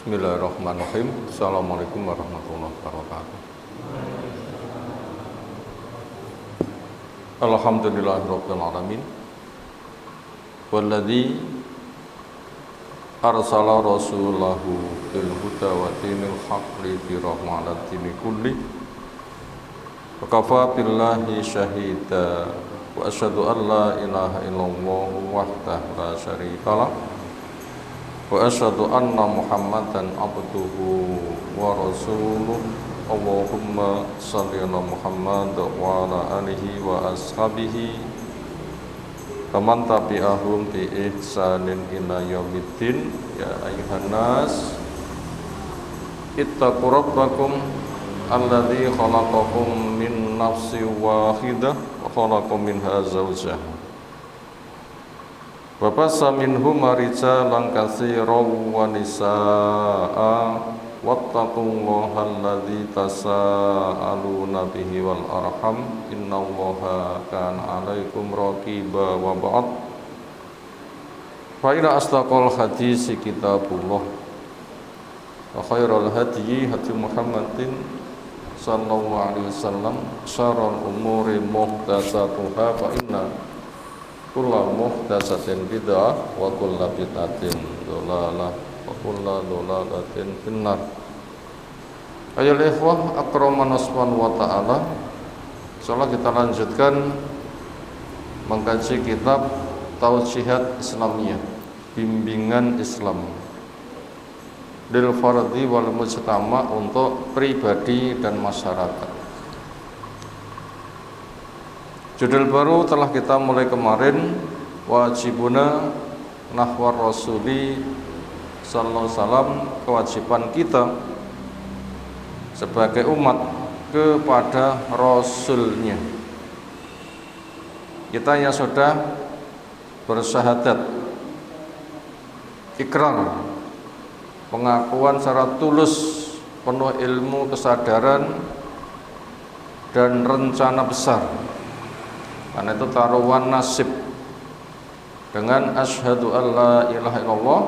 Bismillahirrahmanirrahim. Assalamualaikum warahmatullahi wabarakatuh. Alhamdulillahirabbil alamin. Walladzi arsala rasulahu bil huda wa dinil haqqi birahmatil dini kulli. Wa kafa billahi syahida wa asyhadu an la ilaha illallah wahdahu la syarika lah. Wa asyhadu anna Muhammadan abduhu wa rasuluh. Allahumma shalli ala Muhammad wa ala alihi wa ashabihi faman tabi'ahum bi ihsanin ila yaumiddin. Ya ayyuhan nas ittaqu rabbakum alladzi khalaqakum min nafsin wahidah wa khalaqa minha zawjaha wa bassa minhuma rijalan katsiran wa nisaa'a wattaqullaha alladzi tasaaluna bihi wal arham innallaha kana 'alaikum raqiba wa ba'd. Fa inna asdaqal hadisi kitabullah wa khairal hadyi hadyu Muhammadin sallallahu alaihi wasallam syarrul umuri muhdatsatuha fa inna kulla muhdatsatin bid'ah wa kulla bid'atin dhalalah wa kulla dhalalatin finnar. Ayol ikhwah akramana subhanahu wa ta'ala. Insyaallah kita lanjutkan mengkaji kitab Taujihat Islamiyah, bimbingan Islam lil fardhi wal mujtama, untuk pribadi dan masyarakat. Judul baru telah kita mulai kemarin, wajibuna nahwar rasuli sallallahu alaihi wasallam, kewajiban kita sebagai umat kepada rasulnya. Kita yang sudah bersyahadat, ikrar, pengakuan secara tulus, penuh ilmu, kesadaran dan rencana besar, karena itu taruhan nasib, dengan asyhadu an la ilaha illallah,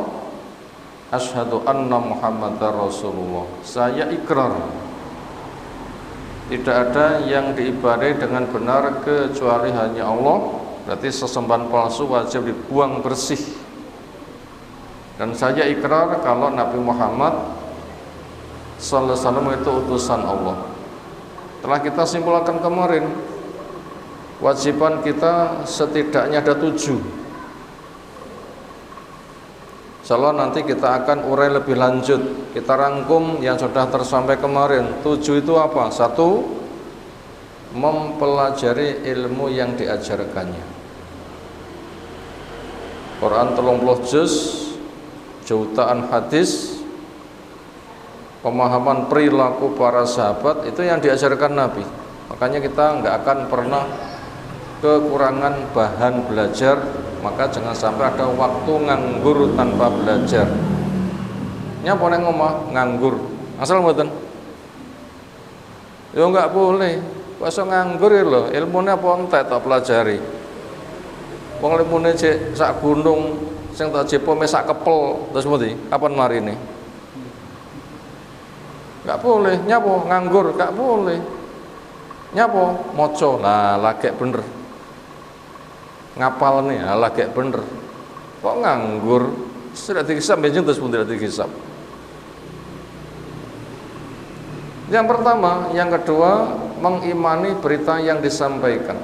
asyhadu anna Muhammadar Rasulullah. Saya ikrar tidak ada yang diibadai dengan benar kecuali hanya Allah. Berarti sesembahan palsu wajib dibuang bersih. Dan saya ikrar kalau Nabi Muhammad sallallahu alaihi wasallam itu utusan Allah. Telah kita simpulkan kemarin, kewajiban kita setidaknya ada 7. Insyaallah nanti kita akan urai lebih lanjut. Kita rangkum yang sudah tersampai kemarin. 7 itu apa? 1, mempelajari ilmu yang diajarkannya. Quran 30 juz, jutaan hadis, pemahaman perilaku para sahabat, itu yang diajarkan Nabi. Makanya kita nggak akan pernah kekurangan bahan belajar. Maka jangan sampai ada waktu nganggur tanpa belajar. Nyapa nang omah nganggur, asal mboten? Ya enggak boleh. Kok iso nganggur ya lho, ilmune apa entek tak pelajari. Wong ilmune cek sak gunung sing tak jepo mes sak kepel, terus mesti kapan marine? Enggak boleh nyapa nganggur, enggak boleh. Nyapa maca, lah lagek bener. Ngapal nih, alah kayak bener. Kok nganggur? Sudah dihisab, benjing terus pun tidak dihisab. Yang pertama, yang kedua, mengimani berita yang disampaikan.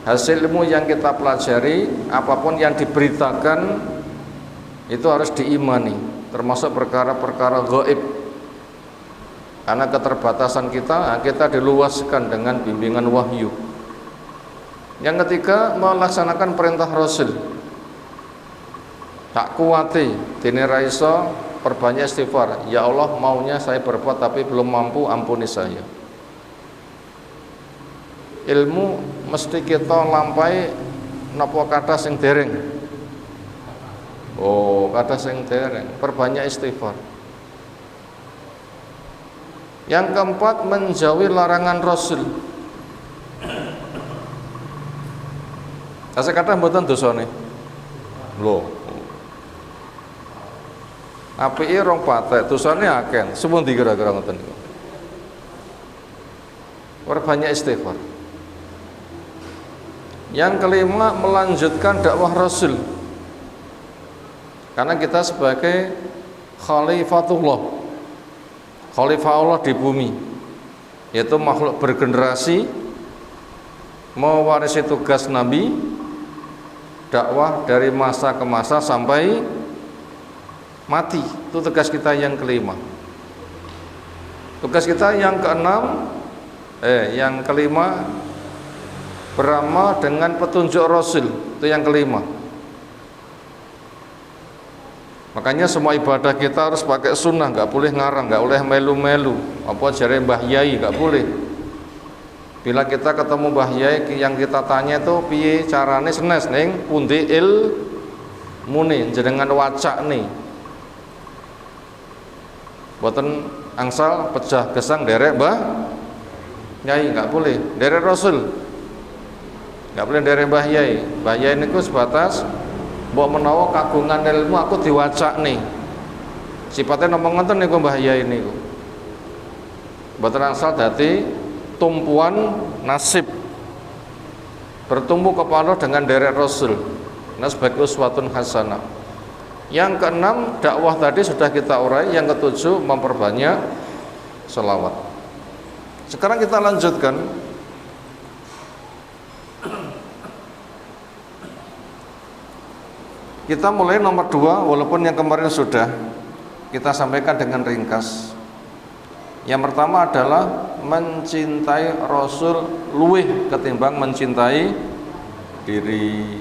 Hasil ilmu yang kita pelajari, apapun yang diberitakan, itu harus diimani, termasuk perkara-perkara gaib. Karena keterbatasan kita diluaskan dengan bimbingan wahyu. Yang ketiga, melaksanakan perintah Rasul. Tak kuati dene ra iso, perbanyak istighfar. Ya Allah, maunya saya berbuat tapi belum mampu, ampuni saya. Ilmu mesti kita lampai napa kata sing dereng. Oh, kata sing dereng, perbanyak istighfar. Yang keempat, menjauhi larangan Rasul. Saya kata mboten dosane. Loh. apike rong patek, dosane akeh. Sepundi kira-kira ngoten niku? Banyak istighfar. Yang kelima, melanjutkan dakwah Rasul. Karena kita sebagai khalifatullah, khalifah Allah di bumi, yaitu makhluk bergenerasi, mewarisi tugas Nabi, dakwah dari masa ke masa sampai mati. Itu tugas kita yang kelima. Tugas kita yang keenam, yang kelima, beramal dengan petunjuk Rasul. Itu yang kelima. Makanya semua ibadah kita harus pakai sunnah, nggak boleh ngarang, nggak boleh melu-melu. Apa jare Mbah Yai, nggak boleh. Bila kita ketemu Mbah Yai, yang kita tanya itu piye carane senes ning pundi ilmune jenengan wacak nih. Boten angsal pecah gesang derek Mbah Yai, nggak boleh. Derek Rasul, nggak boleh derek Mbah Yai. Mbah Yai niku sebatas mbok menawa kagungan ilmu aku diwacak nih. Sifatnya nomong ngoten niku Mbah Yai niku. Boten angsal dadi tumpuan nasib bertumbuh kepada dengan derek Rasul. Nah, sebagai uswatun hasanah. Yang keenam, dakwah tadi sudah kita urai. Yang ketujuh, memperbanyak selawat. Sekarang kita lanjutkan. Kita mulai nomor 2, walaupun yang kemarin sudah kita sampaikan dengan ringkas. Yang pertama adalah mencintai Rasul luwih ketimbang mencintai diri,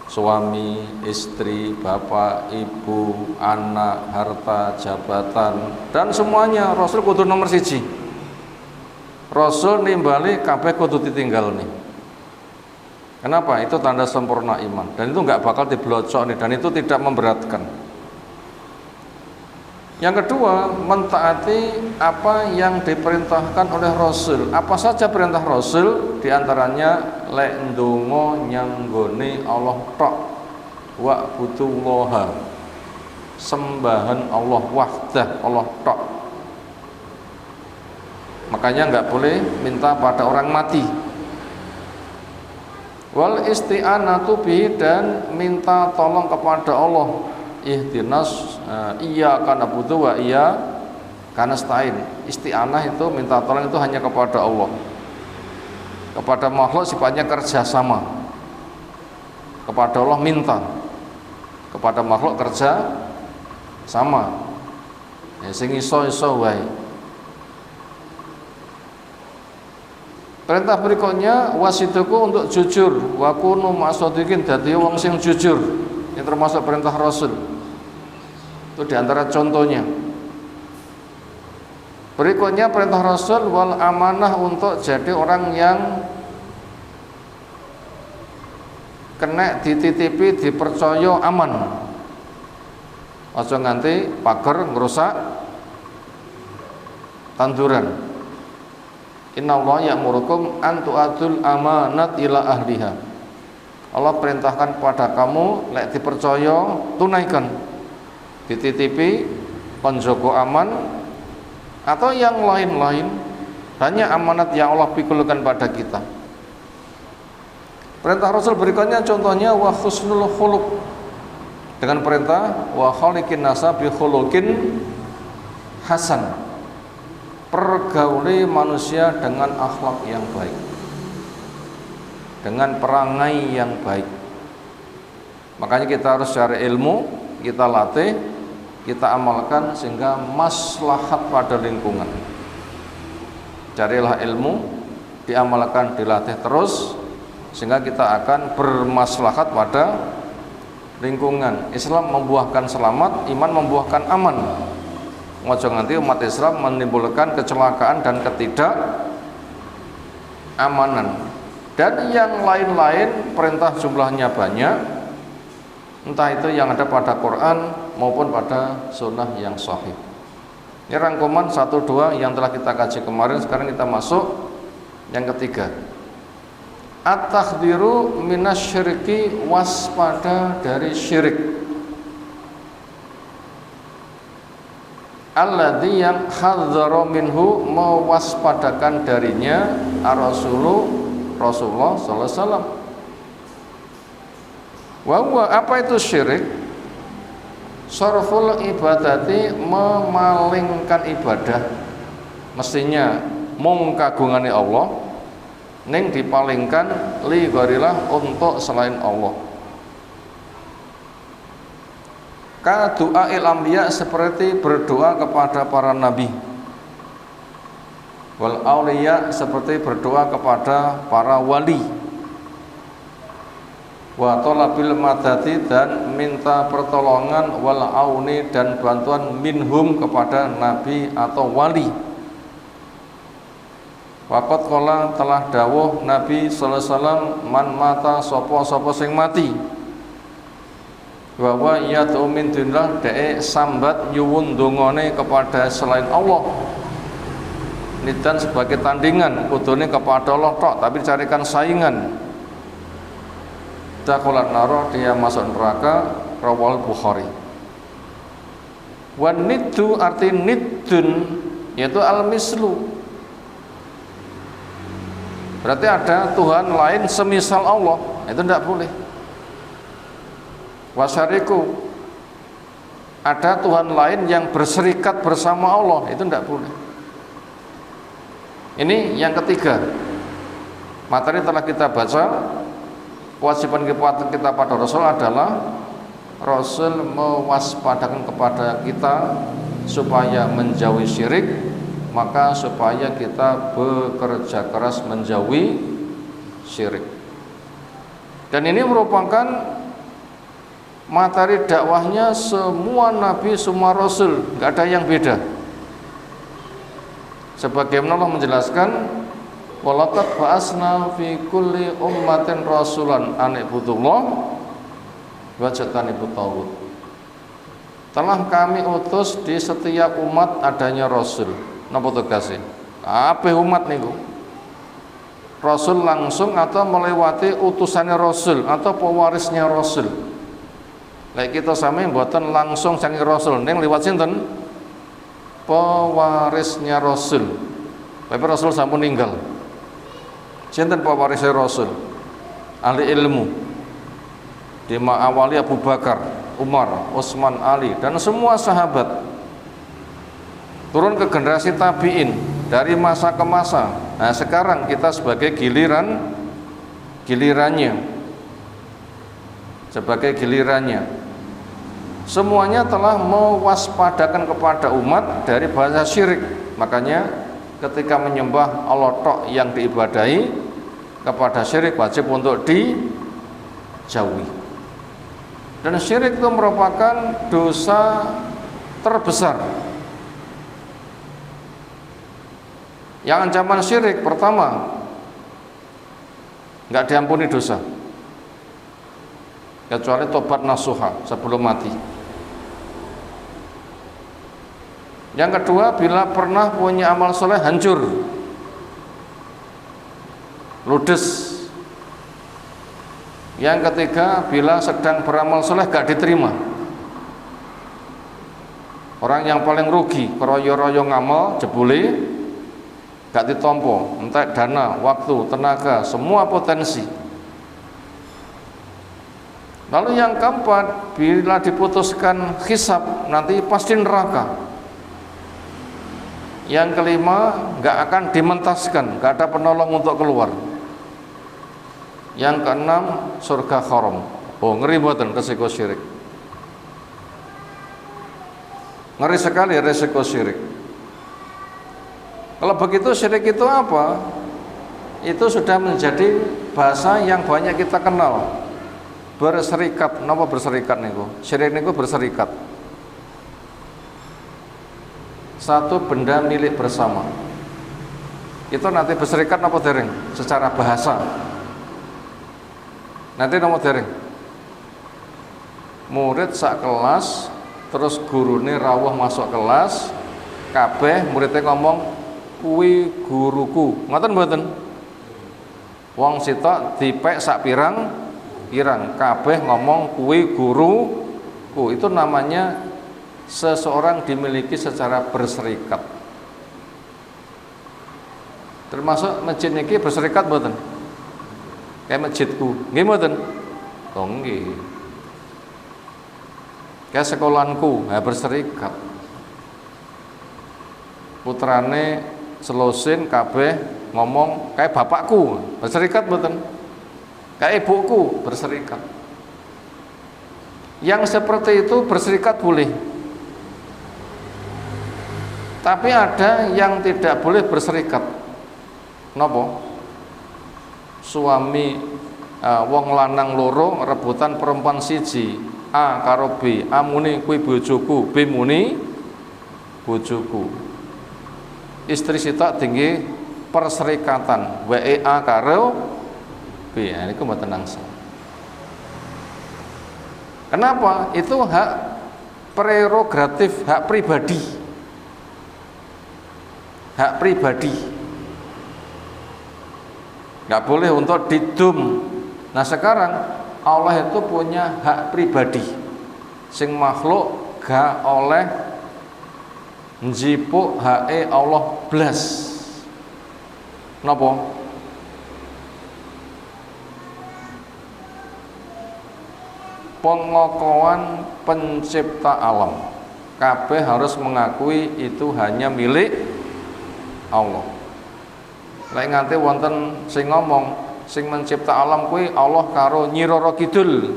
suami, istri, bapak, ibu, anak, harta, jabatan, dan semuanya. Rasul kudu nomor 1. Rasul nimbali kabeh kudu ditinggal nih. Kenapa? Itu tanda sempurna iman, dan itu nggak bakal diblocok nih, dan itu tidak memberatkan. Yang kedua, mentaati apa yang diperintahkan oleh Rasul. Apa saja perintah Rasul? Di antaranya lek ndonga nyanggone Allah tok, wa butullaha, sembahan Allah wahdah, Allah tok. Makanya nggak boleh minta pada orang mati. Wal isti'anatu bi, dan minta tolong kepada Allah. Ihdinas iyyaka na'budu wa iyyaka nasta'in. Isti'anah itu minta tolong itu hanya kepada Allah. Kepada makhluk sifatnya kerjasama. Kepada Allah minta, kepada makhluk kerja sama. Ya, sing iso wae. Perintah berikutnya, wasiduku untuk jujur, wa kunu ma'asodikin, dadi wong sing jujur. Ini termasuk perintah Rasul. Itu diantara contohnya. Berikutnya perintah Rasul, wal amanah, untuk jadi orang yang kena dititipi, dipercaya aman. Aja nganti pager ngerusak tanduran. Inna Allah ya'murukum an tu'adul amanat ila ahliha. Allah perintahkan kepada kamu, lek dipercaya tunaikan, dititipi, konjogo aman, atau yang lain-lain. Hanya amanat yang Allah pikulkan pada kita. Perintah Rasul berikutnya contohnya wa husnul khuluq, dengan perintah wa khaliqin nasa bi khuluqin hasan, pergauli manusia dengan akhlak yang baik, dengan perangai yang baik. Makanya kita harus cari ilmu, kita latih, kita amalkan sehingga maslahat pada lingkungan. Carilah ilmu, diamalkan, dilatih terus sehingga kita akan bermaslahat pada lingkungan. Islam membuahkan selamat, iman membuahkan aman. Ngojo nganti umat Islam menimbulkan kecelakaan dan ketidakamanan. Dan yang lain-lain perintah jumlahnya banyak, entah itu yang ada pada Quran maupun pada sunnah yang sahih. Ini rangkuman 1-2 yang telah kita kaji kemarin. Sekarang kita masuk yang ketiga, at-takhdiru minasyirki, waspada dari syirik. alladzi yang hadzara minhu, mewaspadakan darinya Rasulullah sallallahu alaihi wasallam. Wa huwa, apa itu syirik? Sarful ibadati, memalingkan ibadah. Mestinya mung kagungane Allah ning dipalingkan li ghairillah, untuk selain Allah. Ka du'ail anbiya, seperti berdoa kepada para nabi. Wal auliya, seperti berdoa kepada para wali. Wa talabil madati, dan minta pertolongan, wal auni, dan bantuan, minhum, kepada nabi atau wali. Waqat qala, telah dawuh Nabi sallallahu alaihi wasallam, man mata, sapa sing mati, wa wa yad'u min dunillah, dek sambat nyuwun dongane kepada selain Allah, nidan sebagai tandingan, kudune kepada Allah tok, tapi carikan saingan, dakhalan naro, dia masuk neraka. Rawal Bukhari. Wan niddu, arti niddun, yaitu al-mislu, berarti ada Tuhan lain semisal Allah, itu tidak boleh. Wasyariku, ada Tuhan lain yang berserikat bersama Allah, itu tidak boleh. Ini yang ketiga. Materi telah kita baca. Kewajiban kita pada Rasul adalah Rasul mewaspadakan kepada kita supaya menjauhi syirik, maka supaya kita bekerja keras menjauhi syirik. Dan ini merupakan materi dakwahnya semua nabi, semua rasul, nggak ada yang beda. Sebagaimana Allah menjelaskan, walaqad ba'asna fi kulli ummatin rasulan an ibudullah wa jtanibut taghut. Telah kami utus di setiap umat adanya rasul. Napa tugasnya? Apa umat niku? Rasul langsung atau melewati utusannya Rasul atau pewarisnya Rasul. Lek kita sami mboten langsung saking Rasul, ning liwat sinten? Pewarisnya Rasul. Tapi Rasul sampun ninggal. Sinten pewarisnya Rasul? Ahli ilmu. Di awali Abu Bakar, Umar, Utsman, Ali, dan semua sahabat. Turun ke generasi tabi'in dari masa ke masa. Nah, sekarang kita sebagai gilirannya. Sebagai gilirannya. Semuanya telah mewaspadakan kepada umat dari bahasa syirik. Makanya ketika menyembah Allah tok yang diibadahi, kepada syirik wajib untuk dijauhi. Dan syirik itu merupakan dosa terbesar. Yang ancaman syirik pertama, nggak diampuni dosa kecuali tobat nasuha sebelum mati. Yang kedua, bila pernah punya amal soleh hancur, ludes. Yang ketiga, bila sedang beramal soleh gak diterima. Orang yang paling rugi keroyo-royo ngamal jebule gak ditompo, entah dana, waktu, tenaga, semua potensi. Lalu yang keempat, bila diputuskan hisab nanti pasti neraka. Yang kelima, gak akan dimentaskan, gak ada penolong untuk keluar. Yang keenam, surga haram. Oh, ngeri mboten resiko syirik. Ngeri sekali resiko syirik. Kalau begitu syirik itu apa? Itu sudah menjadi bahasa yang banyak kita kenal. Berserikat. Napa berserikat niku? Syirik niku berserikat. Satu benda milik bersama. Itu nanti berserikat napa dereng? Secara bahasa. Nanti napa dereng? Murid sak kelas, terus gurune rawuh masuk kelas, kabeh muridnya ngomong kuwi guruku, ngoten mboten? Wong sitok dipek sak pirang, kabeh ngomong kuwi guruku. Itu namanya seseorang dimiliki secara berserikat. Termasuk masjid niki berserikat mboten? Kayak masjidku, nggih mboten? Oh nggih. Kayak sekolahanku, berserikat. Putrane selosin kabeh ngomong kayak bapakku, berserikat mboten? Kayak ibuku, berserikat. Yang seperti itu berserikat boleh. Tapi ada yang tidak boleh berserikat. Napa? Suami wong lanang loro rebutan perempuan siji, A karo B, A muni kuwi bojoku, B muni bojoku. Istri sitok tinggi perserikatan WEA karo B. Ini mboten nangsa. Kenapa? Itu hak prerogatif, hak pribadi. Hak pribadi. Nggak boleh untuk didum. Nah sekarang Allah itu punya hak pribadi. Sing makhluk gak oleh njipuk hake Allah blas. Napa? Pengokohan pencipta alam. Kabeh harus mengakui itu hanya milik Allah. Lek nganti wonten sing ngomong sing mencipta alam kuwi Allah karo Nyi Roro Kidul.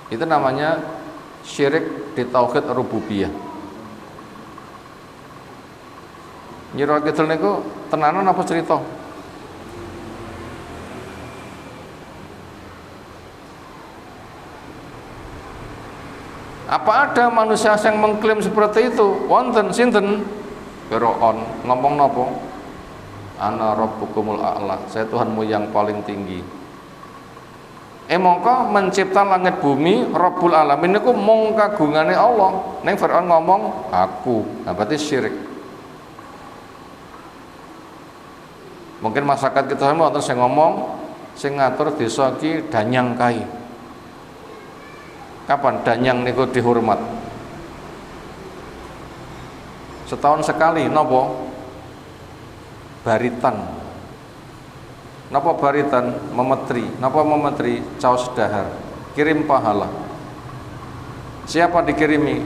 Itu namanya syirik di tauhid rububiyah. Nyi Roro Kidul niku tenanan apa cerita? Apa ada manusia yang mengklaim seperti itu? Wonten sinten? Firaun ngomong napa? Ana rabbukumul a'la. Saya Tuhanmu yang paling tinggi. Mongko mencipta langit bumi, Rabbul alamin niku mung kagungane Allah. Ning Firaun ngomong aku. Nah, berarti syirik. Mungkin masyarakat kita semua wonten sing ngomong sing ngatur desa iki danyang kae. Kapan danyang niku dihormat? Setahun sekali napa? Baritan. Napa baritan? Memetri. Napa memetri? Caos dahar. Kirim pahala. Siapa dikirimi?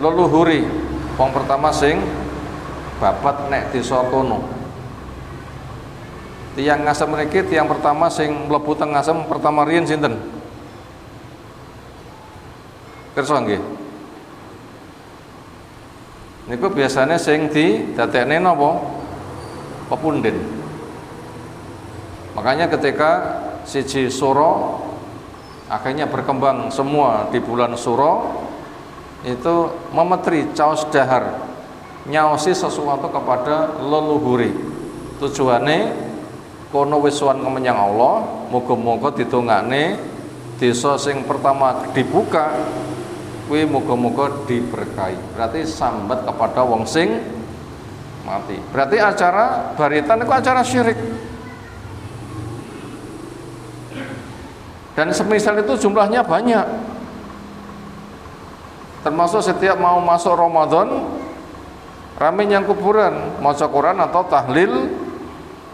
Leluhuri. Wong pertama sing babat nek desa kono. Tiang Ngasem mriki tiang pertama sing mlebu teng Ngasem pertama riyen sinten? Kersa nggih. Niku biasanya sing didadekne napa? Pepunden. Makanya ketika siji suro akhirnya berkembang semua di bulan suro itu memetri caos dahar nyaosi sesuatu kepada leluhuri. Tujuane kono wis sowan menyang Allah, muga-muga ditungakne desa sing pertama dibuka kuwi muga-muga diberkahi. Berarti sambat kepada wong sing mati. Berarti acara baritan itu acara syirik. Dan semisal itu jumlahnya banyak. Termasuk setiap mau masuk Ramadan rame yang kuburan, maca Quran atau tahlil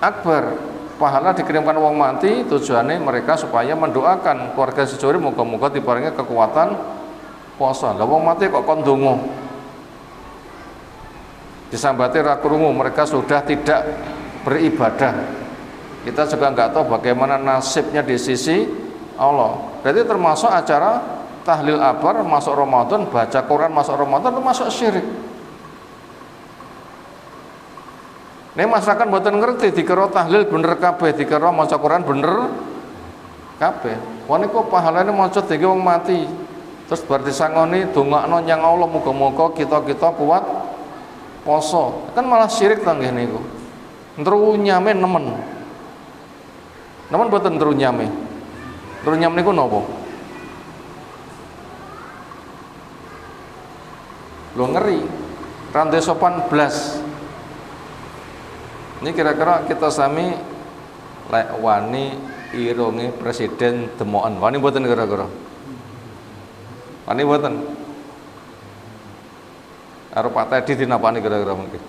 akbar. Pahala dikirimkan wong mati, tujuannya mereka supaya mendoakan keluarga sejori moga-moga diparingi kekuatan puasa. Lah wong mati kok kon ndonga? Disambati ra krungu mereka sudah tidak beribadah. Kita juga nggak tahu bagaimana nasibnya di sisi Allah. Berarti termasuk acara tahlil akbar masuk Ramadan, baca Quran masuk Ramadan itu masuk syirik. Ini masyarakat mboten ngerti dikira tahlil bener kabeh, dikira maca Quran bener kabeh. Wah niku pahalane maca dhewe wong mati. Terus bar disangoni dongakno nyang Allah muga-muga kita kuat poso. Kan malah syirik ta nggih niku. Ndrunyame nemen. Nemen mboten ndrunyame. Ndrunyam niku napa? Lho ngeri. Rantai sopan blas. Ini kira-kira kita sami lek wani irungi presiden demoken. Wani mboten kira-kira? Wani mboten? Karo Pak Teddy dinapani kira-kira mungkin.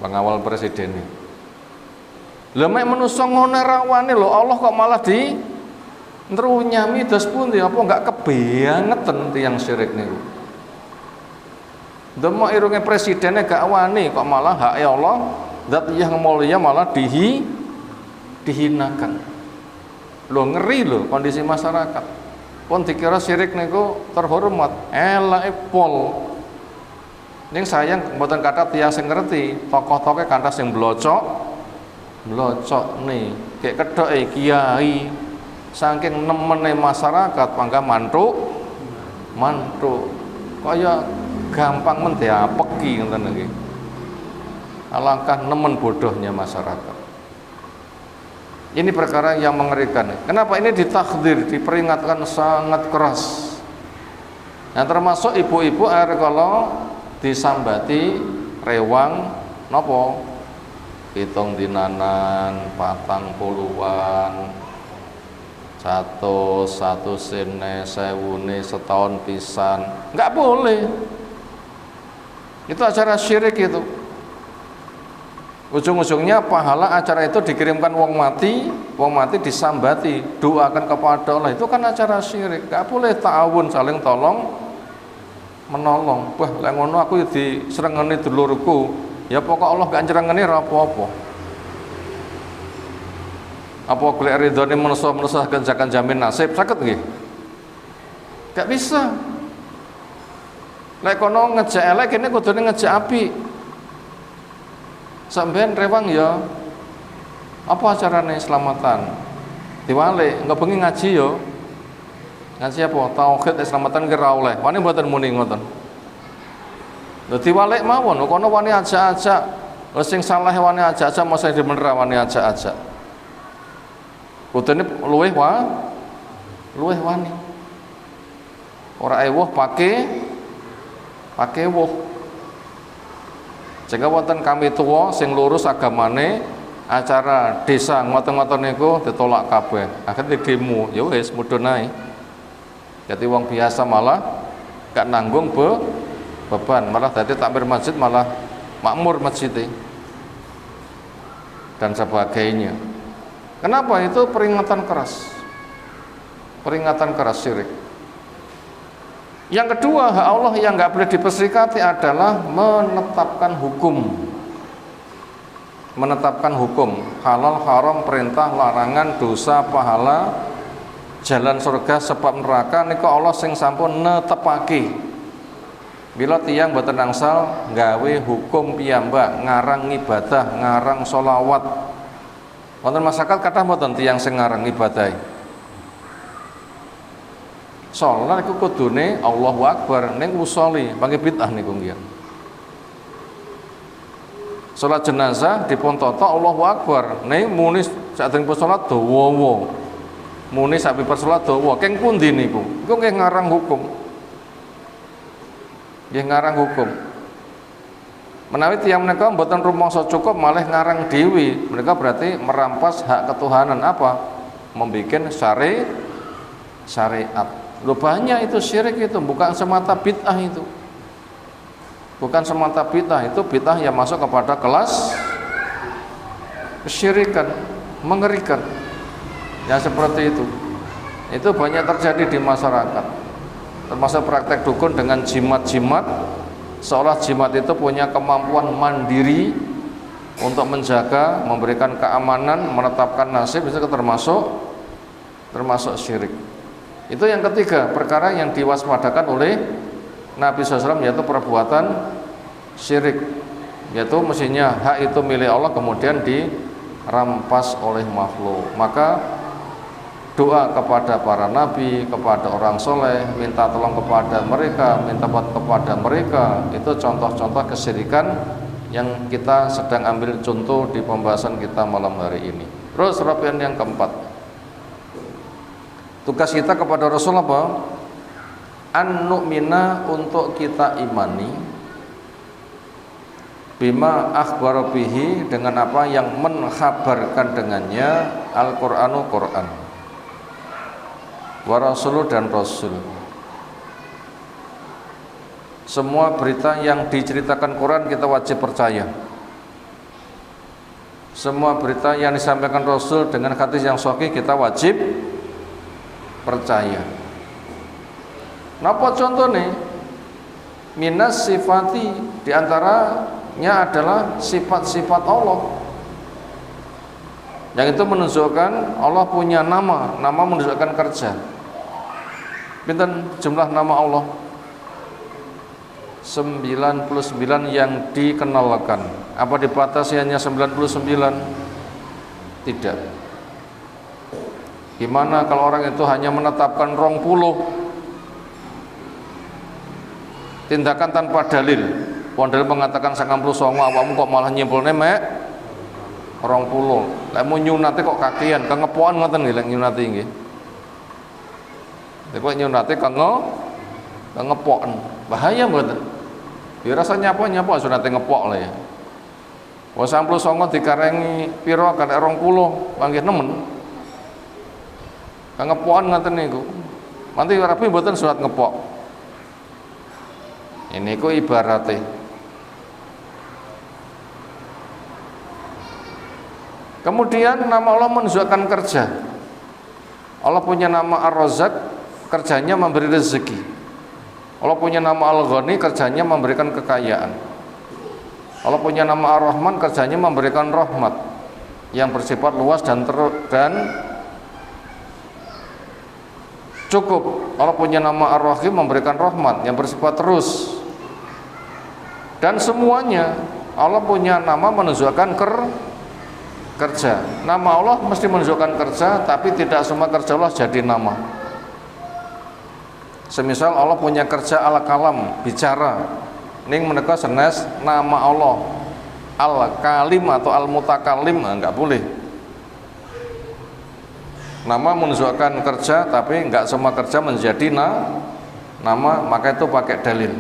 Pengawal presiden ini. Lah mek menungso ngono rawane lho, Allah kok malah di nrunyami dos pundi apa enggak kebangetan tiyang syirik niku. Demo irunge presidennya gak wani kok malah hak ya Allah zat yang mulia malah dihinakan. Lho ngeri lho kondisi masyarakat. Pun dikira syirik niku terhormat, elake pol. Ning sayang mboten kathah tiyang sing ngerti, tokoh-tokoh kanthah sing blocok nih, kayak kedoke kiai saking nemene masyarakat pangga mantuk kaya gampang men diapeki ngoten iki. Alangkah nemen bodohnya masyarakat. Ini perkara yang mengerikan. Kenapa ini ditakdir, diperingatkan sangat keras. Nah, termasuk ibu-ibu air kalau disambati rewang nopo hitung dinanan patang puluhan satu sene sewune setahun pisan, nggak boleh. Itu acara syirik itu. Ujung-ujungnya pahala acara itu dikirimkan wong mati disambati, doakan kepada Allah. Itu kan acara syirik. Gak boleh ta'awun saling tolong menolong. Wah, lek ngono aku diserengeni dulurku. Ya pokok Allah gak njerengeni ora apa-apa. Apa golek ridhone manusa kan jamin nasib saged nggih? Gak bisa. Lek kono ngejek elek kene kudune ngejek apik. Sampeyan rewang ya apa carane selamatan diwalik enggak bengi ngaji ya ngaji apa tauhid selamatan ki ra oleh wani mboten muni ngoten lho diwalik mawon kono wani ajak-ajak lho sing salah wani ajak-ajak mosok dimenera wani ajak-ajak kudune luweh wani ora ewuh pake woh. Jika wonten kami tua sing lurus agamane acara desa ngoten-ngoten niku ditolak kabeh. Akhirnya demo, ya wis mudhun ae. Jadi wong biasa malah gak nanggung beban, malah dadi takmir masjid malah makmur masjid dan sebagainya. Kenapa? Itu peringatan keras. Peringatan keras syirik. Yang kedua, hak Allah yang nggak boleh diperserikati adalah menetapkan hukum halal, haram, perintah, larangan, dosa, pahala, jalan surga, sebab neraka niku Allah sing sampun netepake. Bila tiyang boten angsal gawe hukum piyambak, ngarang ibadah, ngarang sholawat. Wonten masyarakat kathah mboten tiyang sing ngarang ibadah. Sholat iku kudune Allahu Akbar ning usolli panggih bid'ah niku nggih. Salat jenazah dipun tata Allahu Akbar ning muni sadèrèngipun salat dawa. Muni sak piper salat dawa. Keng pundi niku? Iku nggih ngarang hukum. Nggih ngarang hukum. Menawi tiyang menika mboten rumangsa cukup malih ngarang dhewe, mereka berarti merampas hak ketuhanan apa? Membikin syariat. Loh banyak itu syirik itu, bukan semata bid'ah itu. Bukan semata bid'ah, itu bid'ah yang masuk kepada kelas kesyirikan, mengerikan. Yang seperti itu. Itu banyak terjadi di masyarakat. Termasuk praktek dukun dengan jimat-jimat, seolah jimat itu punya kemampuan mandiri untuk menjaga, memberikan keamanan, menetapkan nasib, itu termasuk syirik. Itu yang ketiga, perkara yang diwaspadakan oleh Nabi SAW, yaitu perbuatan syirik, yaitu mestinya hak itu milik Allah kemudian dirampas oleh makhluk. Maka doa kepada para nabi, kepada orang soleh, minta tolong kepada mereka, minta buat kepada mereka, itu contoh-contoh kesyirikan yang kita sedang ambil contoh di pembahasan kita malam hari ini. Terus rapian yang keempat, tugas kita kepada Rasul apa? An-nu'mina, untuk kita imani, bima akhbar bihi, dengan apa yang mengkhabarkan dengannya, Al-Qur'anu Qur'an, wa rasulu, dan Rasul. Semua berita yang diceritakan Quran kita wajib percaya. Semua berita yang disampaikan Rasul dengan hadis yang sahih kita wajib percaya. Napa contohnya? Minas sifati, diantaranya adalah sifat-sifat Allah. Yang itu menunjukkan Allah punya nama menunjukkan kerja. Pinten jumlah nama Allah? 99 yang dikenalkan. Apa dibatasi hanya 99? Tidak. Gimana kalau orang itu hanya menetapkan 20 tindakan tanpa dalil? Dalil mengatakan 99, awakmu kok malah nyimpulne mek 20. Lek mau nyunate kok kakian, kengepokan ngoten nggih lek nyunati nggih. Lek kok nyunate kengepokan. Bahaya mboten? Ya rasa nyapa sunate ngepok lah ya. Wong 99 dikarengi pira kan 20, panggih nemen. Kengepokan ngoten niku. Nanti rapi mboten sunat ngepok. Ini ku ibaratnya. Kemudian nama Allah menunjukkan kerja. Allah punya nama Ar-Razzaq, kerjanya memberi rezeki. Allah punya nama Al-Ghani, kerjanya memberikan kekayaan. Allah punya nama Ar-Rahman, kerjanya memberikan rahmat yang bersifat luas dan cukup. Allah punya nama Ar-Rahim, memberikan rahmat yang bersifat terus. Dan semuanya Allah punya nama menunjukkan kerja. Nama Allah mesti menunjukkan kerja, tapi tidak semua kerja Allah jadi nama. Semisal Allah punya kerja al-kalam, bicara. Ning menika senes nama Allah al-kalim atau al-mutakalim, enggak boleh. Nama menunjukkan kerja, tapi enggak semua kerja menjadi nama, maka itu pakai dalil.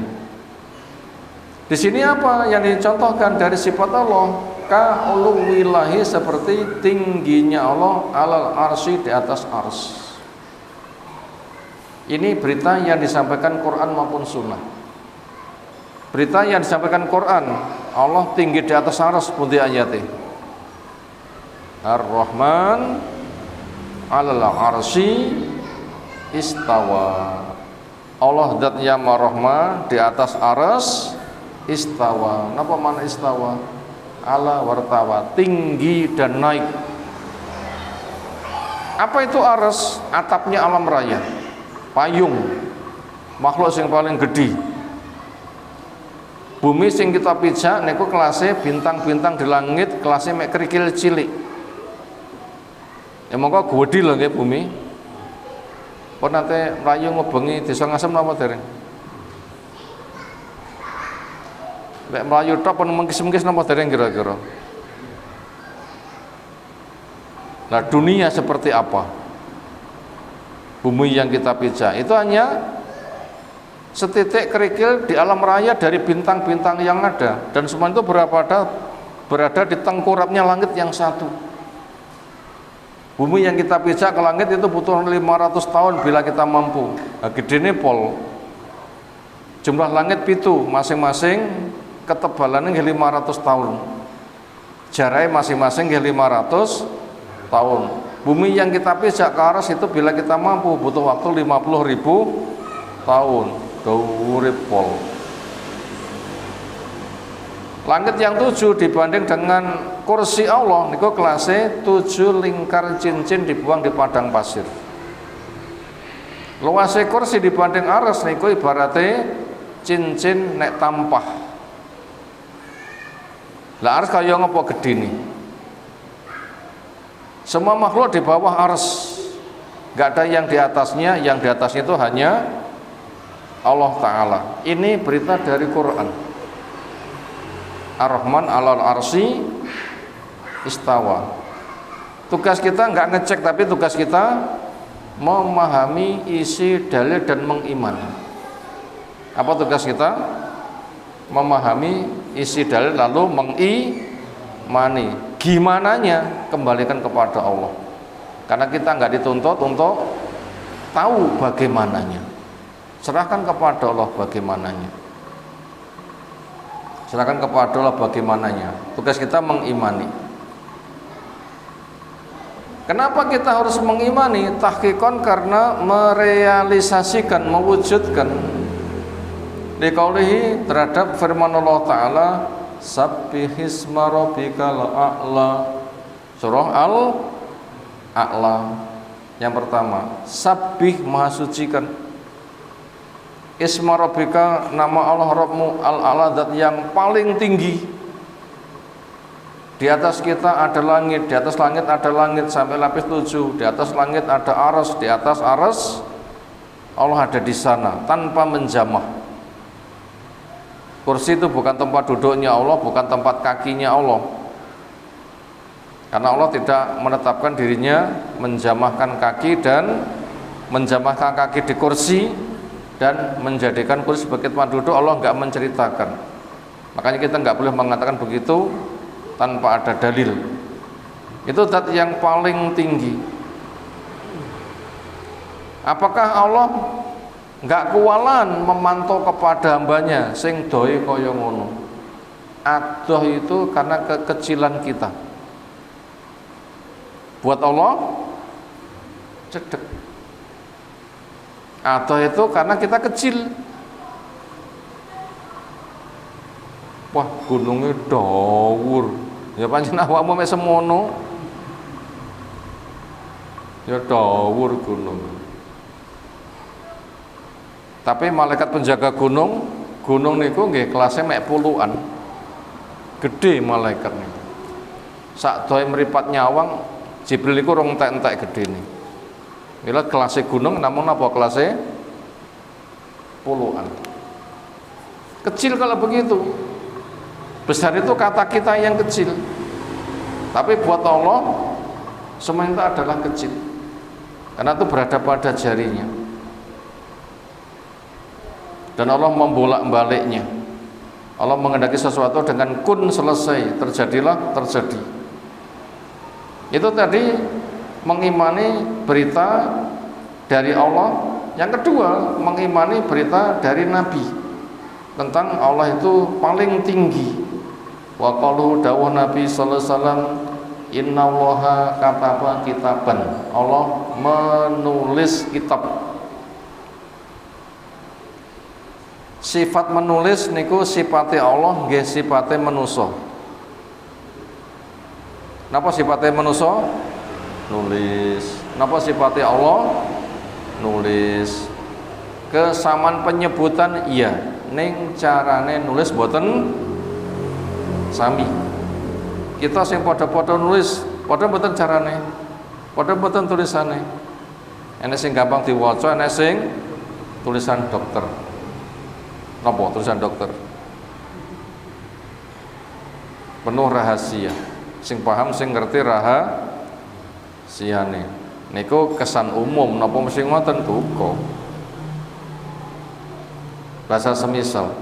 Di sini apa yang dicontohkan dari sifat Allah? Ka'uluwillahi, seperti tingginya Allah alal arsy, di atas ars. Ini berita yang disampaikan Quran maupun Sunnah. Berita yang disampaikan Quran, Allah tinggi di atas arsy, pundi ayate? Ar-Rahman alal arsy istawa. Allah zat yang Maha di atas arsy istawa. Napa makna istawa? Ala wartawa, tinggi dan naik. Apa itu arsy? Atapnya alam raya, payung, makhluk yang paling gede. Bumi sing kita pijak niku kelasnya bintang-bintang di langit, kelasnya mek kerikil cilik. Ya mongko gede lho nggih bumi. Pun nate mlayu ngubengi desa Ngasem napa dereng? Lek mlayu tok pun mengkis-mengkis napa dereng kira-kira? Nah, dunia seperti apa? Bumi yang kita pijak itu hanya setitik kerikil di alam raya dari bintang-bintang yang ada, dan semua itu berada di tengkurapnya langit yang satu. Bumi yang kita pijak ke langit itu butuh 500 tahun bila kita mampu. Nah, gedene pol. Jumlah langit pitu, masing-masing ketebalannya 500 tahun. Jaraknya masing-masing 500 tahun. Bumi yang kita pijak ke aras itu bila kita mampu butuh waktu 50.000 tahun. Dhuwure pol. Langit yang 7 dibanding dengan kursi Allah niku kelasnya 7 lingkar cincin dibuang di padang pasir. Luasnya kursi dibanding aras niku ibaratnya cincin nek tampah. Lah aras kaya ngopo gede nih. Semua makhluk di bawah aras, gak ada yang di atasnya. Yang di atasnya itu hanya Allah Ta'ala. Ini berita dari Quran. Ar-Rahman alal arsy istawa. Tugas kita nggak ngecek, tapi tugas kita memahami isi dalil dan mengimani. Apa tugas kita? Memahami isi dalil lalu mengimani. Gimananya kembalikan kepada Allah. Karena kita nggak dituntut untuk tahu bagaimananya. Serahkan kepada Allah bagaimananya. Silakan kepada Allah bagaimananya. Tugas kita mengimani. Kenapa kita harus mengimani? Tahqiqan karena merealisasikan, mewujudkan liqaulihi terhadap firman Allah Ta'ala, sabbihisma rabbikal a'la, surah Al-A'la. Yang pertama, sabbih, maha sucikan. Isma rabbika, nama Allah Rabbmu, al-a'la, zat yang paling tinggi. Di atas kita ada langit, di atas langit ada langit sampai lapis 7, di atas langit ada aras, di atas aras Allah ada di sana tanpa menjamah. Kursi itu bukan tempat duduknya Allah, bukan tempat kakinya Allah. Karena Allah tidak menetapkan dirinya menjamahkan kaki dan menjamahkan kaki di kursi dan menjadikan kursi sebagai tempat duduk. Allah enggak menceritakan. Makanya kita enggak boleh mengatakan begitu tanpa ada dalil. Itu zat yang paling tinggi. Apakah Allah enggak kuwalan memantau kepada hambanya sing doi kaya ngono? Adoh itu karena kekecilan kita. Buat Allah cedek. Atau itu karena kita kecil. Wah, gunungnya dawur. Ya pancen awakmu mek semono. Ya dawur gunung. Tapi malaikat penjaga gunung niku nggih kelasnya mek puluhan. Gede malaikat niku. Sak doe mripat nyawang, Jibril niku rong entek-entek gedene. Bila kelasnya gunung, namun apa kelasnya puluhan. Kecil kalau begitu. Besar itu kata kita yang kecil. Tapi buat Allah semua itu adalah kecil. Karena itu berada pada jarinya. Dan Allah membolak-baliknya. Allah menghendaki sesuatu dengan kun, selesai, terjadilah, terjadi. Itu tadi mengimani berita dari Allah. Yang kedua, mengimani berita dari Nabi tentang Allah itu paling tinggi. Wa qalu dawuh Nabi sallallahu alaihi wasallam, innallaha kataba kitaban. Allah menulis kitab. Sifat menulis niku sifatnya Allah, nggih sifatnya manusa. Napa sifatnya manusa? Nulis. Napa sifatnya Allah? Nulis. Kesamaan penyebutan iya, ning carane nulis boten sami. Kita sing padha-padha nulis, padha boten carane, padha boten tulisane. Enek sing gampang diwaca, enek sing tulisan dokter. Napa tulisan dokter? Penuh rahasia. Sing paham, sing ngerti rahasiane. Niku kesan umum, napa mesti ngoten duka. Bahasa semisal.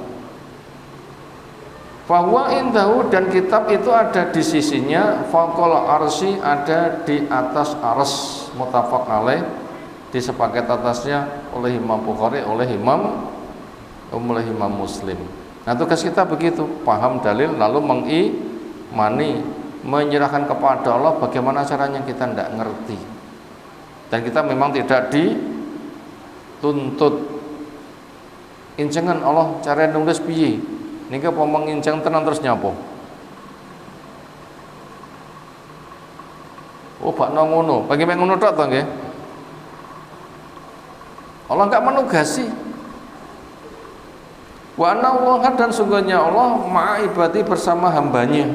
Bahwa indahu, dan kitab itu ada di sisinya, faqal arsy, ada di atas ars, muttafaq alaih, disepakat atasnya oleh Imam Bukhari, oleh Imam Muslim. Nah, tugas kita begitu, paham dalil lalu mengimani, menyerahkan kepada Allah. Bagaimana caranya kita tidak ngerti, dan kita memang tidak dituntut incengan Allah cara nulis piye niki apa menginceng tenan terus nyapo. Oh bakno ngono, bagi mek ngono tok to nggih. Allah enggak menugasi. Wa anna Allah, dan sungguhnya Allah ma'a ibadi, bersama hambanya,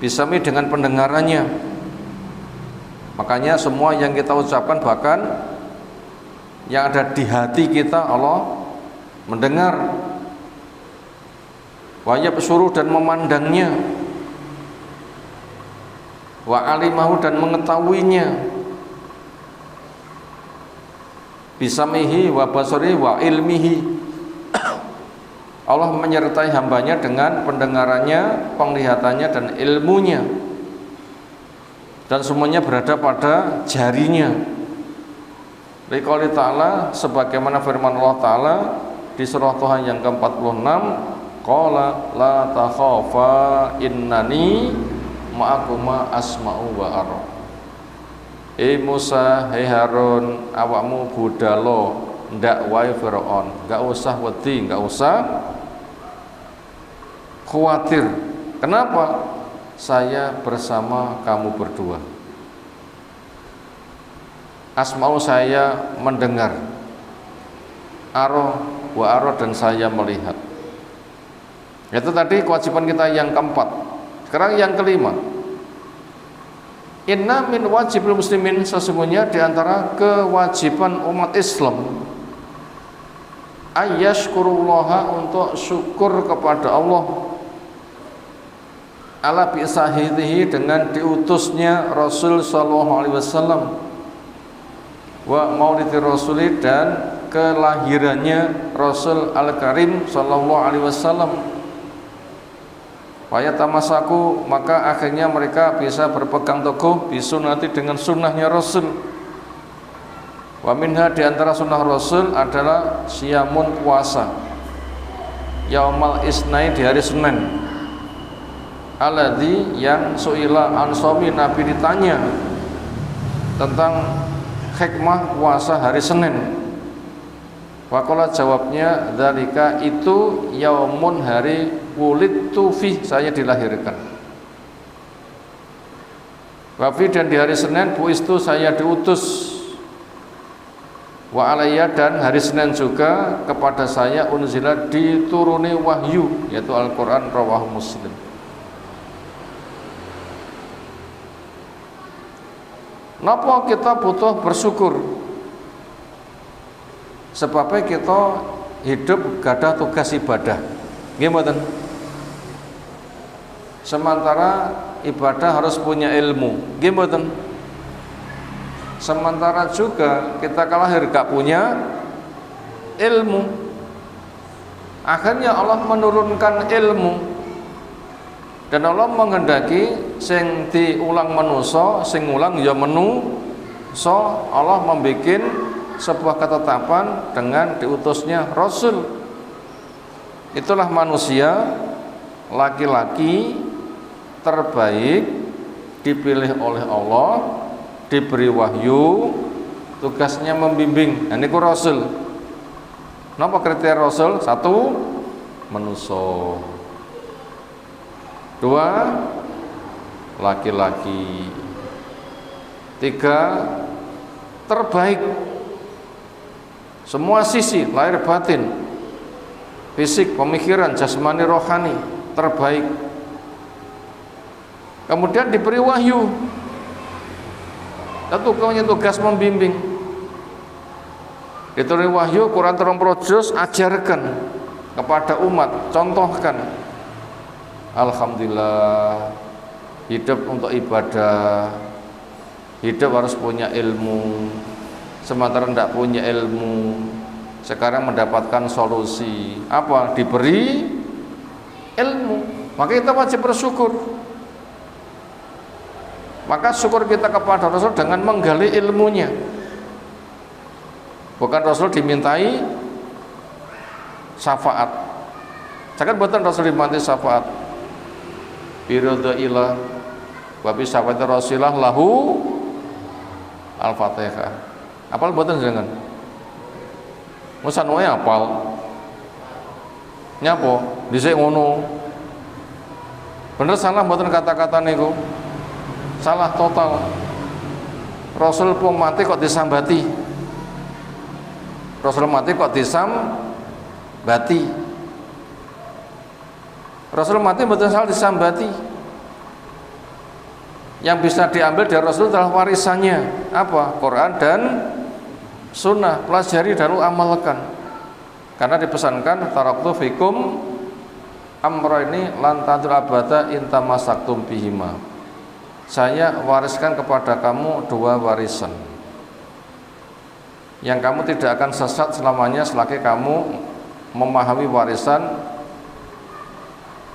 bisami, dengan pendengarannya. Makanya semua yang kita ucapkan, bahkan yang ada di hati kita, Allah mendengar. Wa yabsuru, dan memandangnya. Wa alimahu, dan mengetahuinya. Bisamihi wa basarihi wa ilmihi. Allah menyertai hambanya dengan pendengarannya, penglihatannya, dan ilmunya, dan semuanya berada pada jarinya. Liqouli ta'ala, sebagaimana firman Allah Ta'ala di surah Tuhan yang ke-46, qala la takhafa innani ma'akuma asma'u wa ara. Musa, Harun, awakmu budalo ndak wae Firaun, enggak usah wedi, enggak usah khawatir. Kenapa? Saya bersama kamu berdua. Asma'u, saya mendengar, aro wa aro, dan saya melihat. Itu tadi kewajiban kita yang keempat. Sekarang yang kelima. Inna min wajibil muslimin, sesungguhnya diantara kewajiban umat Islam, ayyashkurullaha, untuk syukur kepada Allah, ala bi'sahidihi, dengan diutusnya Rasul sallallahu alaihi wasallam, wa maulidi rasuli, dan kelahirannya Rasul al-Karim sallallahu alaihi wasallam. Wayatamasaku, maka akhirnya mereka bisa berpegang teguh bisunati, dengan sunnahnya Rasul. Wa minha, diantara sunnah Rasul adalah siyamun, puasa, yaumal isnai, di hari Senin, alladzi, yang su'ila ansomi, Nabi ditanya tentang hikmah puasa hari Senin. Waqala, jawabnya, dzalika, itu yaumun, hari wulidtu fi, saya dilahirkan. Wa fi, dan di hari Senin, buistu, saya diutus. Wa alayya, dan hari Senin juga kepada saya unzila, dituruni wahyu, yaitu Al-Qur'an, rawahu Muslim. Napa kita butuh bersyukur? Sebabnya kita hidup gadah tugas ibadah. Nggih mboten? Sementara ibadah harus punya ilmu. Nggih mboten? Sementara juga kita kalahir gak punya ilmu. Akhirnya Allah menurunkan ilmu, dan Allah menghendaki sing diulang manusa, sing ulang ya manusa. Allah membikin sebuah ketetapan dengan diutusnya Rasul. Itulah manusia laki-laki terbaik, dipilih oleh Allah, diberi wahyu, tugasnya membimbing. Nah, niku Rasul. Napa kriteria Rasul? 1, manusia. 2, laki-laki. 3, terbaik. Semua sisi, lahir batin, fisik, pemikiran, jasmani, rohani, terbaik. Kemudian diberi wahyu, tentu punya tugas membimbing. Diberi wahyu, Quran 30 juz, ajarkan kepada umat, contohkan. Alhamdulillah, hidup untuk ibadah, hidup harus punya ilmu. Sementara tidak punya ilmu, sekarang mendapatkan solusi apa? Diberi ilmu. Maka kita wajib bersyukur. Maka syukur kita kepada Rasul dengan menggali ilmunya. Bukan Rasul dimintai syafaat. Jangan buatan Rasul dimintai syafaat. Biridhaillah wa bi syafaati Rasulillah lahu Al-Fatihah. Apal buatan jangan. Musan wae apal. Nyapo? Dhisik ngono. Bener salah buatan kata-kata niku. Salah total. Rasul pun mati kok disambati. Rasul mati kok disambati. Rasul mati betul salah disambati. Yang bisa diambil dari Rasul adalah warisannya. Apa? Quran dan Sunnah. Pelajari dan amalkan. Karena dipesankan taraktu fikum amrayni lan tadul abada intamasaktum bihima. Saya wariskan kepada kamu 2 warisan yang kamu tidak akan sesat selamanya selagi kamu memahami warisan,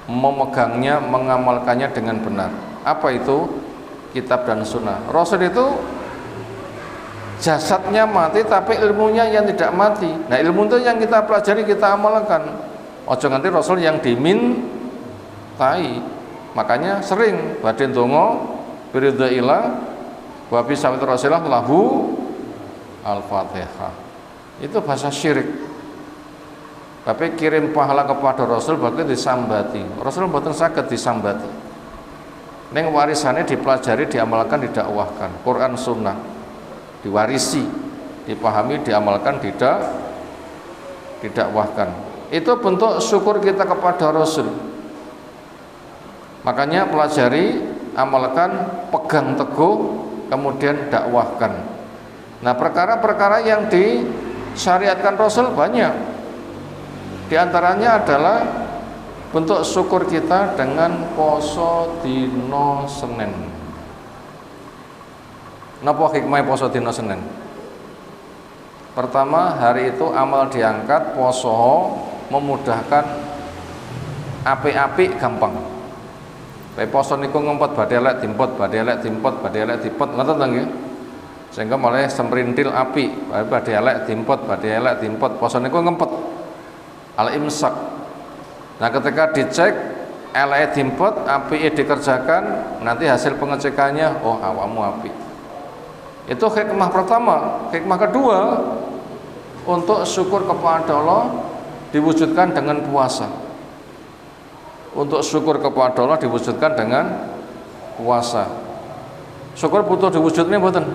memegangnya, mengamalkannya dengan benar. Apa itu? Kitab dan Sunnah. Rasul itu jasadnya mati tapi ilmunya yang tidak mati. Nah, ilmu itu yang kita pelajari, kita amalkan. Ojo nganti Rasul yang dimintai. Makanya sering badhe ndonga biridzaillah wa bi sawati Rasulillah lahu Al-Fatihah. Itu bahasa syirik. Tapi kirim pahala kepada Rasul berarti disambati. Rasul mboten saged disambati. Ning warisane dipelajari, diamalkan, didakwahkan. Quran Sunnah diwarisi, dipahami, diamalkan, didakwahkan. Itu bentuk syukur kita kepada Rasul. Makanya pelajari, amalkan, pegang teguh, kemudian dakwahkan. Nah, perkara-perkara yang disyariatkan Rasul banyak. Di antaranya adalah bentuk syukur kita dengan poso dino Senin. Napa hikmah poso dino Senin? Pertama, hari itu amal diangkat, poso memudahkan, apik-apik gampang. Tapi poso niku ngempet badhe elek dimpot, badhe elek dimpot, badhe elek dipot, ngoten to nggih. Sehingga malah semprintil apik, badhe elek dimpot, badhe elek dimpot, poso niku ngempet. Al-imsak. Nah, ketika dicek elek dimpot, apike dikerjakan, nanti hasil pengecekannya, oh awakmu apik. Itu hikmah pertama. Hikmah kedua, untuk syukur kepada Allah diwujudkan dengan puasa. Untuk syukur kepada Allah diwujudkan dengan puasa. Syukur butuh diwujudnya mboten?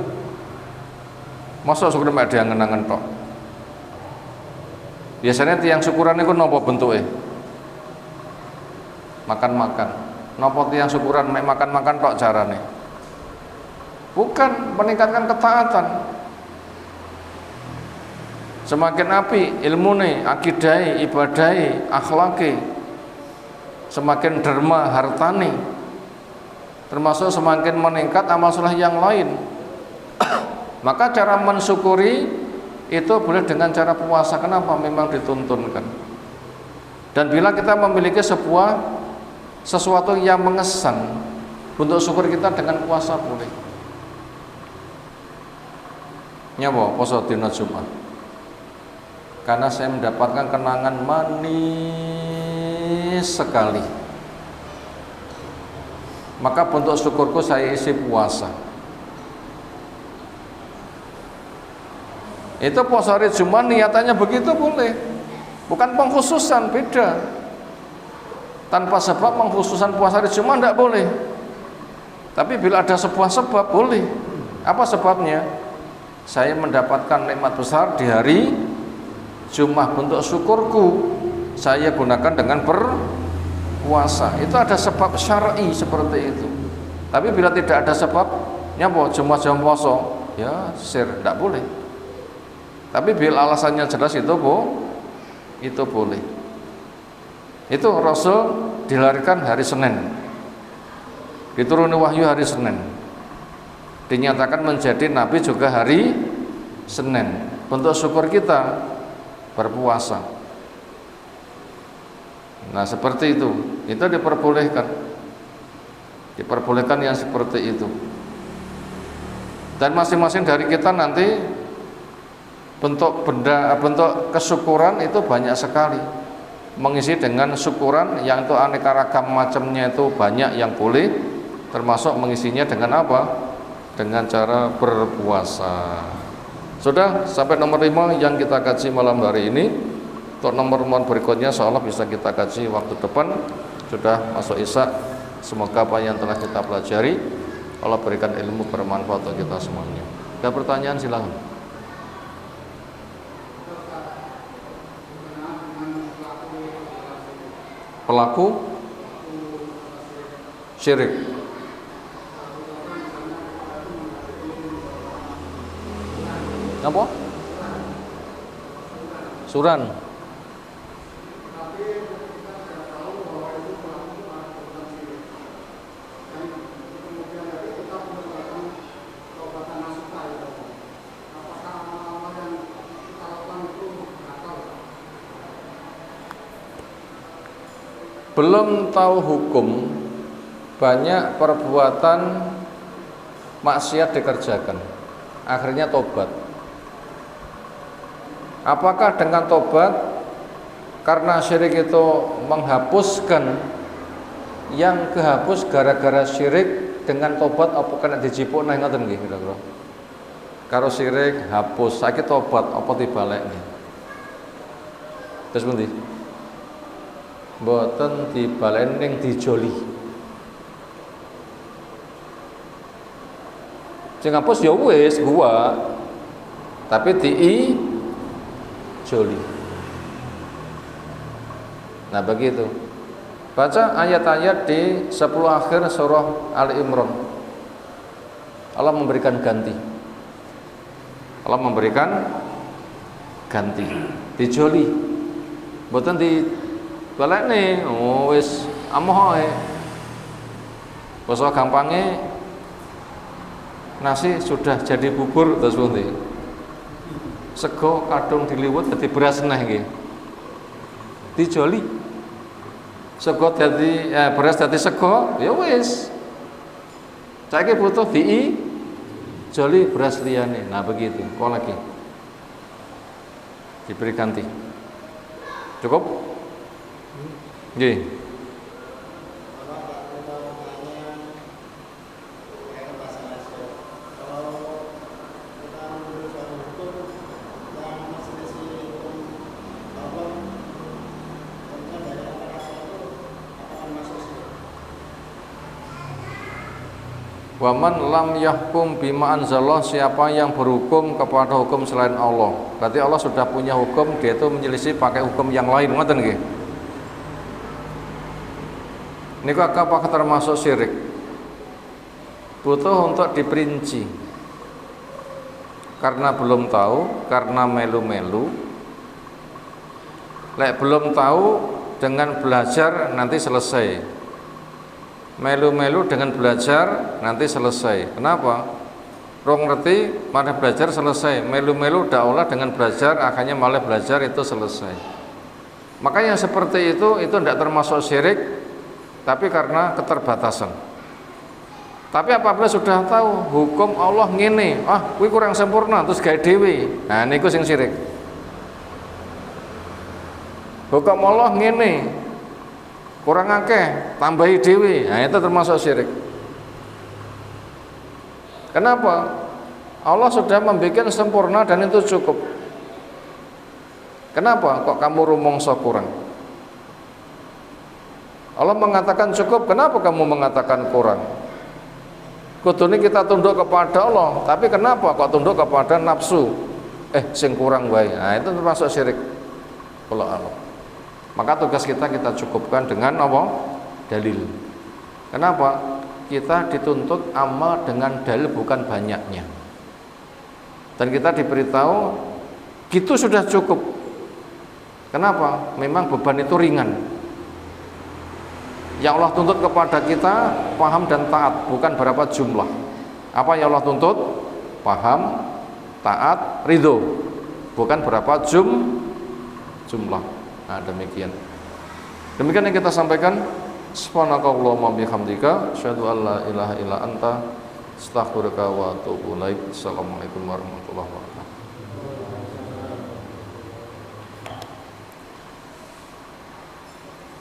Masa syukur mek diangen-angen tok. Biasanya tiang syukuran itu napa bentuke? Makan-makan. Napa tiang syukuran mek makan-makan tok carane? Bukan, meningkatkan ketaatan. Semakin api ilmune, akidai, ibadai, akhlaki, semakin derma hartani, termasuk semakin meningkat amal soleh yang lain. Maka cara mensyukuri itu boleh dengan cara puasa. Kenapa? Memang dituntunkan. Dan bila kita memiliki sesuatu yang mengesan, untuk syukur kita dengan puasa boleh. Nyapa poso dina Jumat. Karena saya mendapatkan kenangan manis sekali. Maka bentuk syukurku saya isi puasa. Itu puasa hari Jumat niatannya begitu boleh. Bukan pengkhususan, beda. Tanpa sebab pengkhususan puasa hari Jumat tidak boleh. Tapi bila ada sebuah sebab boleh. Apa sebabnya? Saya mendapatkan nikmat besar di hari Jumat, bentuk syukurku saya gunakan dengan berpuasa. Itu ada sebab syar'i seperti itu. Tapi bila tidak ada sebabnya, Jumat jam puasa, ya tidak boleh. Tapi bila alasannya jelas itu boleh. Itu Rasul dilahirkan hari Senin, dituruni wahyu hari Senin, dinyatakan menjadi nabi juga hari Senin. Bentuk syukur kita berpuasa. Nah, seperti itu diperbolehkan yang seperti itu. Dan masing-masing dari kita nanti bentuk kesyukuran itu banyak sekali. Mengisi dengan syukuran yang itu aneka ragam macamnya itu banyak yang boleh, termasuk mengisinya dengan apa? Dengan cara berpuasa. Sudah sampai nomor 5 yang kita kaji malam hari ini. Untuk nomor-nomor berikutnya insyaallah bisa kita kaji waktu depan. Sudah masuk Isya. Semoga apa yang telah kita pelajari Allah berikan ilmu bermanfaat untuk kita semuanya. Ada pertanyaan silakan. Pelaku syirik. Apa? Suran. Belum tahu hukum, banyak perbuatan maksiat dikerjakan, akhirnya tobat. Apakah dengan tobat Karena syirik itu menghapuskan yang kehapus gara-gara syirik dengan tobat apa kena dijipuk nang ngoten nggih kira-kira. Karo syirik hapus, saiki tobat apa dibalekne. Terus pundi? Mboten dibalekne ning dijoli. Sing hapus ya wis gua. Tapi joli. Nah begitu. Baca ayat-ayat di 10 akhir surah Ali Imran. Allah memberikan ganti. Allah memberikan ganti. Dijoli. Mboten di balekne. Oh wis amoh ae. Basa gampange nasi sudah jadi bubur terus pundi. Sego kadung diliwet dadi beras neh nggih. Dijoli. Sego dadi beras dadi sego, ya wis. Saiki butuh joli beras liyane. Nah begitu. Kok lagi? Diberi ganti. Cukup? Nggih. Waman lam yahkum bima anzalallah, siapa yang berhukum kepada hukum selain Allah. Berarti Allah sudah punya hukum, dia itu menyelisih pakai hukum yang lain, ngoten nggih. Niku apakah termasuk syirik? Butuh untuk diperinci. Karena belum tahu, karena melu-melu. Lek belum tahu, dengan belajar nanti selesai. Melu-melu dengan belajar nanti selesai. Kenapa? Rong ngerti malah belajar selesai. Melu-melu dakwah dengan belajar akhirnya malah belajar itu selesai. Makanya seperti itu tidak termasuk syirik, tapi karena keterbatasan. Tapi apabila sudah tahu hukum Allah ngene, kuwi kurang sempurna terus gawe dhewe. Nah niku sing syirik. Hukum Allah ngene, kurang akeh, tambahi dewi. Nah itu termasuk syirik. Kenapa? Allah sudah membuat sempurna dan itu cukup. Kenapa kok kamu rumongso kurang? Allah mengatakan cukup, kenapa kamu mengatakan kurang? Kudune kita tunduk kepada Allah, tapi kenapa kok tunduk kepada nafsu? Sing kurang wae. Nah itu termasuk syirik. Kalau Allah. Maka tugas kita cukupkan dengan apa? Dalil. Kenapa? Kita dituntut amal dengan dalil, bukan banyaknya. Dan kita diberitahu gitu sudah cukup. Kenapa? Memang beban itu ringan. Yang Allah tuntut kepada kita paham dan taat, bukan berapa jumlah. Apa yang Allah tuntut? Paham, taat, ridho, bukan berapa jumlah. Nah, demikian yang kita sampaikan. Subhanakallahumma bihamdika asyhadu an la ilaha illa anta astaghfiruka wa atubu ilaik. Assalamualaikum warahmatullahi wabarakatuh.